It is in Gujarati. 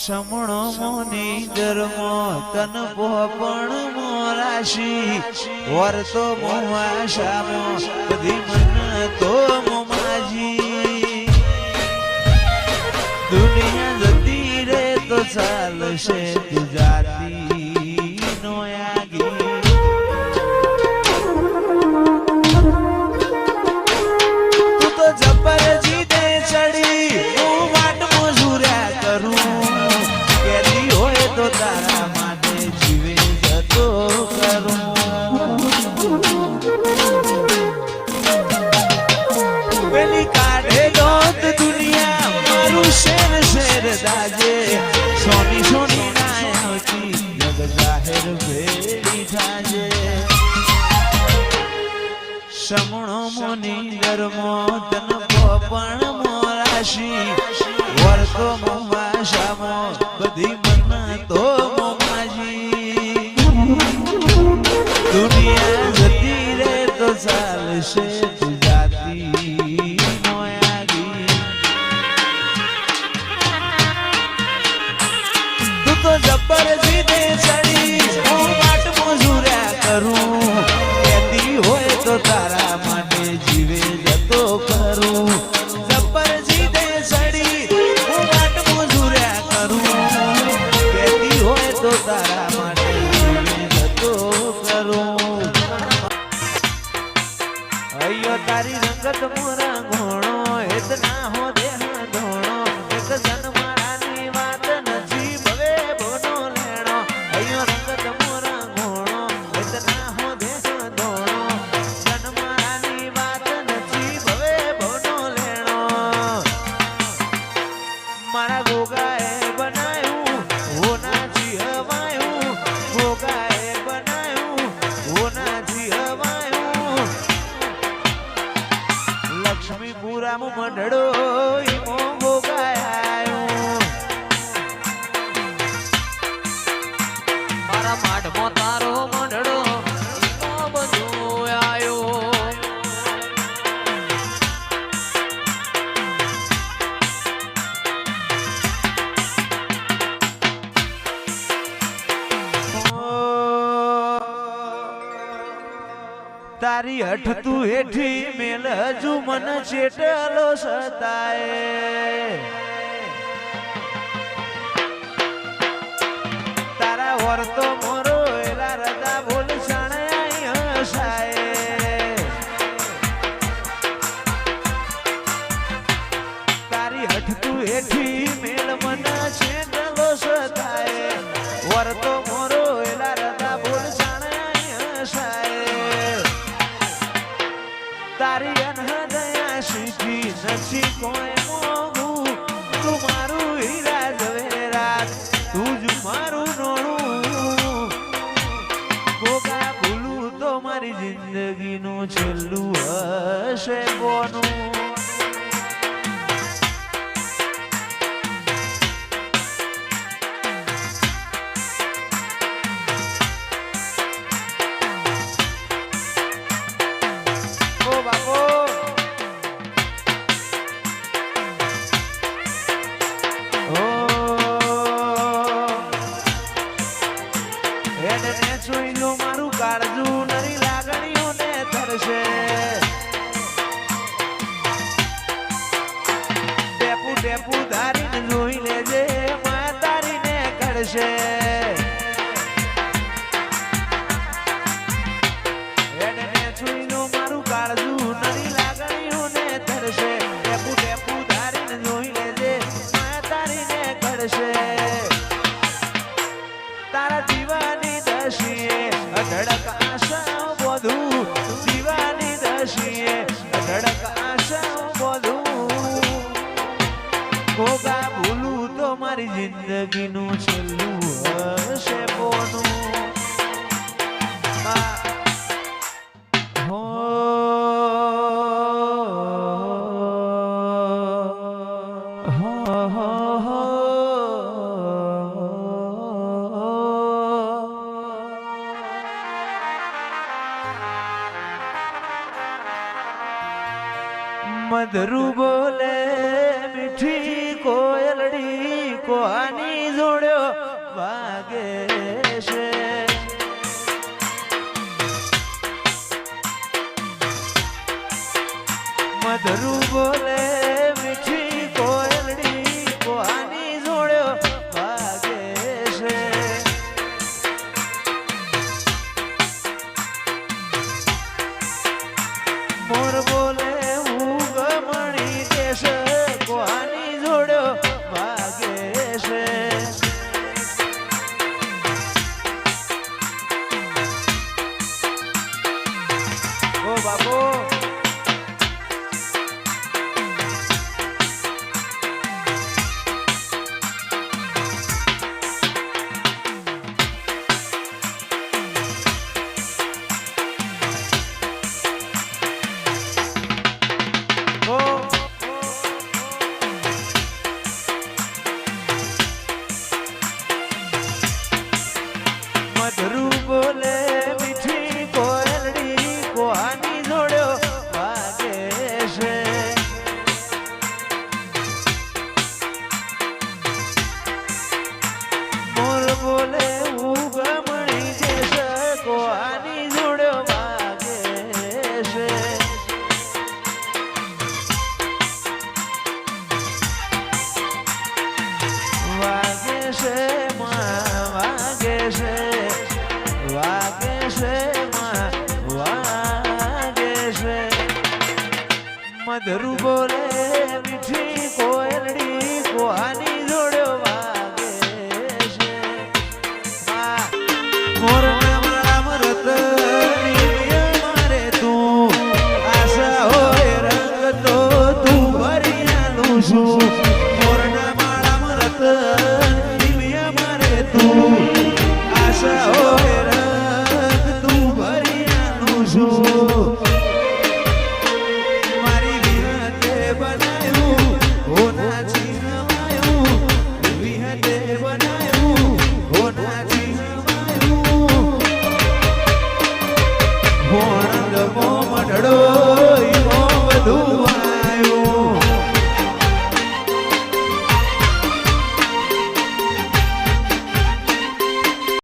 સમણો મોની ધર્મો તન પોપણ મોરાશી વર્તો મોવાશામો બધી મન તો મોમાજી દુનિયા જતી રે તો ચાલશે તું જાતી નો આગી તું તો જબર જીતે ચડી હું વાટ મજૂર્યા કરું કેરી હોય તો તારા માટે જીવે જતો કરું પેલી કાઢે દોત દુનિયા મારું શેર શેર દાજે સોની સોની નાયતી જગ જાહેર ભેડી થાજે સમણો મોની ધર્મો તન પોપણ મોરાશી વર્તો મોવાશામો બધી મન તો મોમાજી દુનિયા જતી રે તો ચાલશે તું જાતી નો આગી તું તો જબર જીદે ચડી હું વાટ મજૂર્યા કરું કેતી હોય તો તારા માટે જીવે જતો કરું જબર જીદે ચડી હું વાટ મજૂર્યા કરું કેતી હોય તો તારા માટે જીવે જતો કરું અయ్యో તારી રંગત મોરા ઘોણો એત ના હો દેહ ધોણો એક જન્મારાની વાત નથી ભવે બોનો લેણો અయ్యో રંગત મોરા ઘોણો એત ના હો દેહ ધોણો જન્મારાની વાત નથી ભવે બોનો લેણો મારા ગોગાએ બનાયું હોનાથી હવાયું ગોગાએ બનાયું હોનાથી હવાયું લક્ષ્મીપુરામાં મંડળો ઈમો ગોગાયો મારા માઢમાં તારો મંડળો ઈમો બધો આયો તારી હઠ તું હેઠી મેલ હજુ મન ચેટલો સતાય તારા વર્તો મોરો એલા રદા બોલ સણાય હસાય તારી હઠ તું હેઠી મેલ મન ચેટલો સતાય વર્તો મોરો એલા રદા બોલ સણાય હસાય તારી અનહદયા શીખી નથી કોઈ મોગું તું મારું હીરા ઝવેરાત તું જ મારું નોણું ગોગા ભૂલું તો મારી જિંદગીનું છેલ્લું હશે કોનું મારું કાળજું નરી લાગણીઓ ને થરશે ટેપુ ટેપુ ધારીને જોઈ લેજે મા તારીને કરશે મારું કાળજું નરી લાગણીઓ ને થરશે ટેપુ ટેપુ ધારીને જોઈ લેજે મા તારીને કરશે તારા દીવાની દશીએ અઢળક આશા બોધું દીવાની દશીએ અઢળક આશા બોધું ગોગા ભૂલું તો મારી જિંદગીનું છેલ્લું હશે પોનું मधुरु बोले मीठी कोयलड़ी कोहानी जो વાગે છે. મધરું બોલે મીઠી કોયલડી કોહાની જોડ્યો વાગે છે. મોર બોલે હું ગમણી દેશ કોહાની જોડ્યો વાગે છે. ઓ બાપો મધરું બોલે મીઠી કોયલડી કોહાની જોડ્યો વાગે છે. મોર બોલે હું ગમણી દેશ કોહાની જોડ્યો વાગે છે. વાગે છે વાગે છે વાગે છે વાગે છે. મધરું બોલે